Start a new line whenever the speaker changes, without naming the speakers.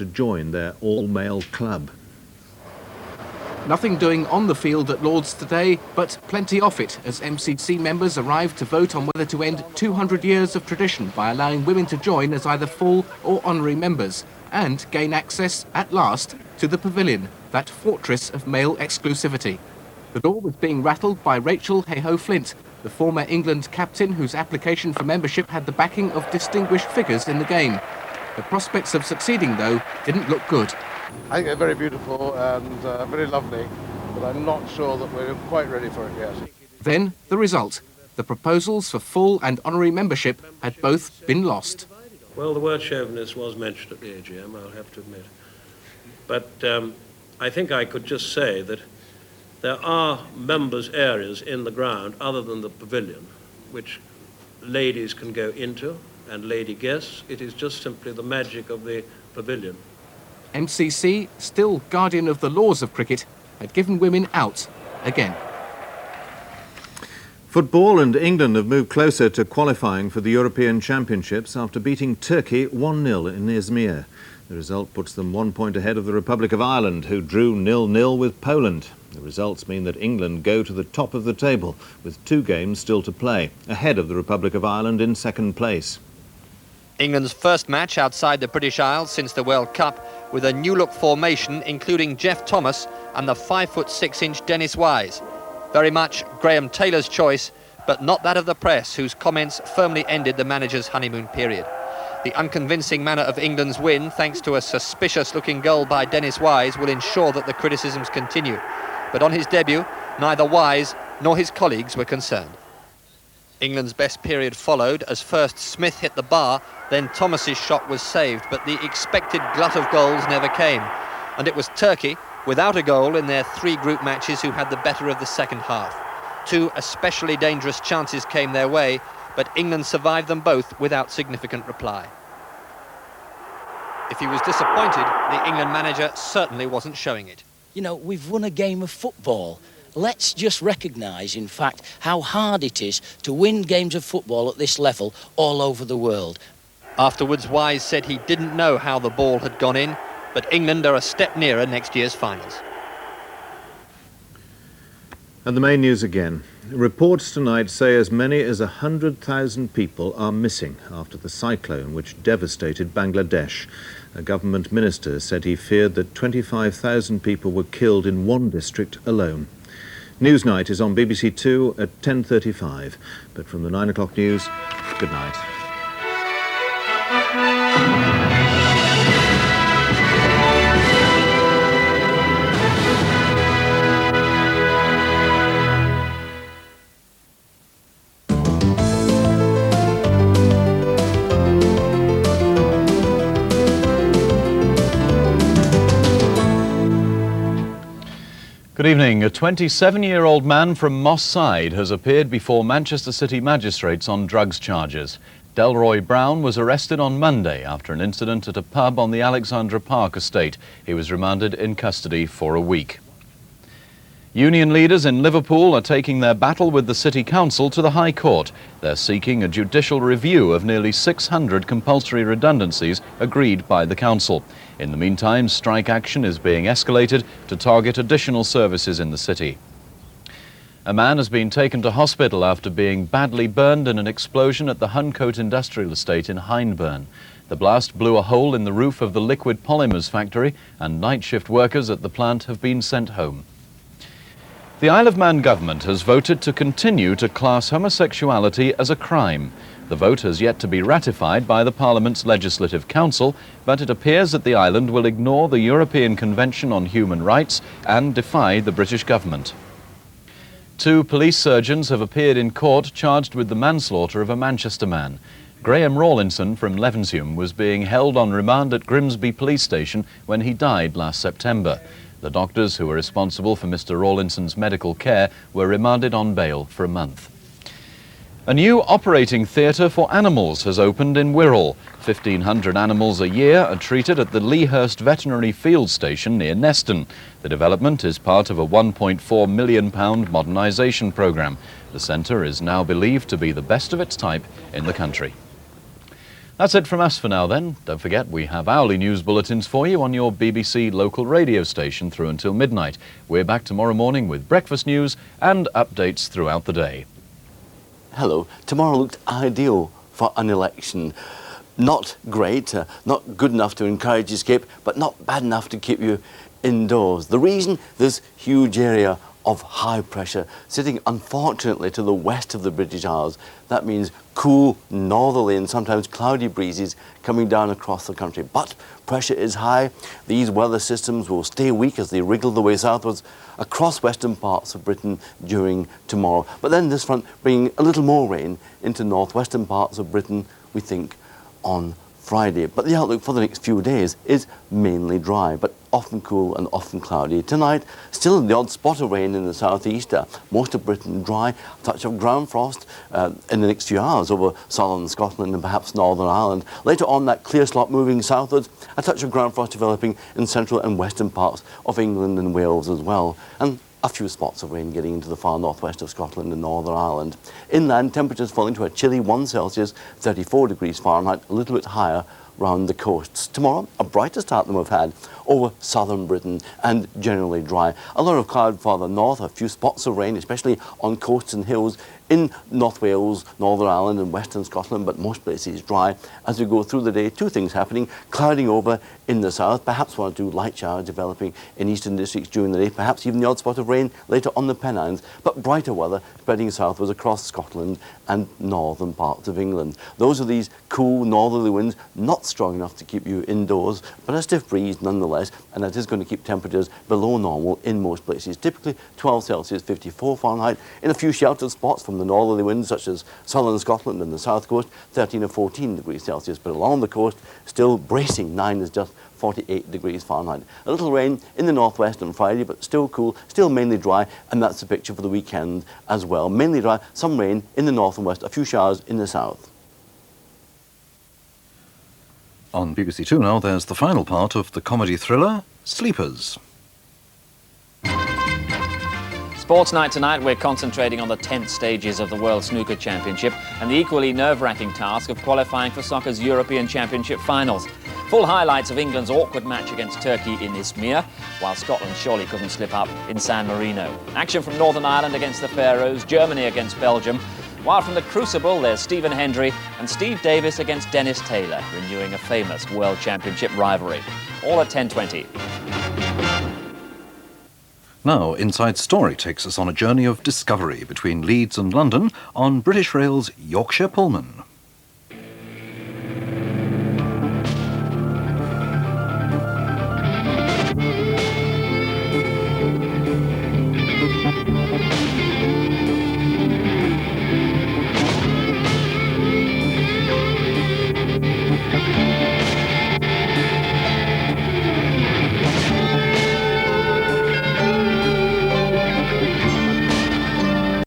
to join their all-male club.
Nothing doing on the field at Lord's today, but plenty off it as MCC members arrived to vote on whether to end 200 years of tradition by allowing women to join as either full or honorary members and gain access, at last, to the pavilion, that fortress of male exclusivity. The door was being rattled by Rachel Hayhoe-Flint, the former England captain whose application for membership had the backing of distinguished figures in the game. The prospects of succeeding, though, didn't look good.
I think they're very beautiful and very lovely, but I'm not sure that we're quite ready for it yet.
Then, the result. The proposals for full and honorary membership had both been lost.
Well, the word chauvinist was mentioned at the AGM, I'll have to admit. But I think I could just say that there are members' areas in the ground other than the pavilion, which ladies can go into, and lady guests. It is just simply the magic of the pavilion.
MCC, still guardian of the laws of cricket, had given women out again.
Football and England have moved closer to qualifying for the European Championships after beating Turkey 1-0 in Izmir. The result puts them 1 point ahead of the Republic of Ireland, who drew 0-0 with Poland. The results mean that England go to the top of the table, with 2 games still to play, ahead of the Republic of Ireland in second place.
England's first match outside the British Isles since the World Cup, with a new-look formation including Jeff Thomas and the 5'6" Dennis Wise. Very much Graham Taylor's choice, but not that of the press, whose comments firmly ended the manager's honeymoon period. The unconvincing manner of England's win, thanks to a suspicious-looking goal by Dennis Wise, will ensure that the criticisms continue. But on his debut, neither Wise nor his colleagues were concerned. England's best period followed as first Smith hit the bar, then Thomas's shot was saved, but the expected glut of goals never came. And it was Turkey, without a goal in their 3 group matches, who had the better of the second half. 2 especially dangerous chances came their way, but England survived them both without significant reply. If he was disappointed, the England manager certainly wasn't showing it.
You know, we've won a game of football. Let's just recognise, in fact, how hard it is to win games of football at this level all over the world.
Afterwards, Wise said he didn't know how the ball had gone in, but England are a step nearer next year's finals.
And the main news again. Reports tonight say as many as 100,000 people are missing after the cyclone which devastated Bangladesh. A government minister said he feared that 25,000 people were killed in one district alone. Newsnight is on BBC2 at 10:35. But from the 9 o'clock news, good night.
Good evening. A 27-year-old man from Moss Side has appeared before Manchester City magistrates on drugs charges. Delroy Brown was arrested on Monday after an incident at a pub on the Alexandra Park estate. He was remanded in custody for a week. Union leaders in Liverpool are taking their battle with the City Council to the High Court. They're seeking a judicial review of nearly 600 compulsory redundancies agreed by the council. In the meantime, strike action is being escalated to target additional services in the city. A man has been taken to hospital after being badly burned in an explosion at the Huncote Industrial Estate in Hyndburn. The blast blew a hole in the roof of the liquid polymers factory, and night shift workers at the plant have been sent home. The Isle of Man government has voted to continue to class homosexuality as a crime. The vote has yet to be ratified by the Parliament's Legislative Council, but it appears that the island will ignore the European Convention on Human Rights and defy the British government. 2 police surgeons have appeared in court charged with the manslaughter of a Manchester man. Graham Rawlinson from Levenshulme was being held on remand at Grimsby Police Station when he died last September. The doctors who were responsible for Mr. Rawlinson's medical care were remanded on bail for a month. A new operating theatre for animals has opened in Wirral. 1,500 animals a year are treated at the Leahurst Veterinary Field Station near Neston. The development is part of a £1.4 million modernisation programme. The centre is now believed to be the best of its type in the country. That's it from us for now then. Don't forget we have hourly news bulletins for you on your BBC local radio station through until midnight. We're back tomorrow morning with breakfast news and updates throughout the day.
Hello. Tomorrow looked ideal for an election. Not great, not good enough to encourage escape, but not bad enough to keep you indoors. The reason? This huge area of high pressure sitting unfortunately to the west of the British Isles. That means cool northerly and sometimes cloudy breezes coming down across the country. But pressure is high. These weather systems will stay weak as they wriggle their way southwards across western parts of Britain during tomorrow. But then this front bringing a little more rain into northwestern parts of Britain, we think, on Friday. But the outlook for the next few days is mainly dry, but often cool and often cloudy. Tonight, still the odd spot of rain in the southeast. Most of Britain dry, a touch of ground frost in the next few hours over southern Scotland and perhaps Northern Ireland. Later on, that clear slot moving southwards, a touch of ground frost developing in central and western parts of England and Wales as well. And a few spots of rain getting into the far northwest of Scotland and Northern Ireland. Inland, temperatures falling to a chilly 1 Celsius, 34 degrees Fahrenheit, a little bit higher round the coasts. Tomorrow, a brighter start than we've had over southern Britain and generally dry. A lot of cloud farther north, a few spots of rain, especially on coasts and hills in North Wales, Northern Ireland and Western Scotland, but most places dry. As we go through the day, two things happening: clouding over in the south, perhaps one or two light showers developing in eastern districts during the day, perhaps even the odd spot of rain later on the Pennines, but brighter weather spreading southwards across Scotland and northern parts of England. Those are these cool northerly winds, not strong enough to keep you indoors, but a stiff breeze nonetheless, and that is going to keep temperatures below normal in most places, typically 12 Celsius, 54 Fahrenheit, in a few sheltered spots from the northerly winds such as southern Scotland and the south coast, 13 or 14 degrees Celsius, but along the coast still bracing 9 is just 48 degrees Fahrenheit. A little rain in the northwest on Friday, but still cool, still mainly dry, and that's the picture for the weekend as well. Mainly dry, some rain in the north and west, a few showers in the south.
On BBC Two now, there's the final part of the comedy thriller, Sleepers.
Sports night tonight, we're concentrating on the 10th stages of the World Snooker Championship and the equally nerve-wracking task of qualifying for soccer's European Championship finals. Full highlights of England's awkward match against Turkey in Izmir, while Scotland surely couldn't slip up in San Marino. Action from Northern Ireland against the Faroes, Germany against Belgium, while from the Crucible there's Stephen Hendry and Steve Davis against Dennis Taylor, renewing a famous World Championship rivalry. All at 10:20.
Now, Inside Story takes us on a journey of discovery between Leeds and London on British Rail's Yorkshire Pullman.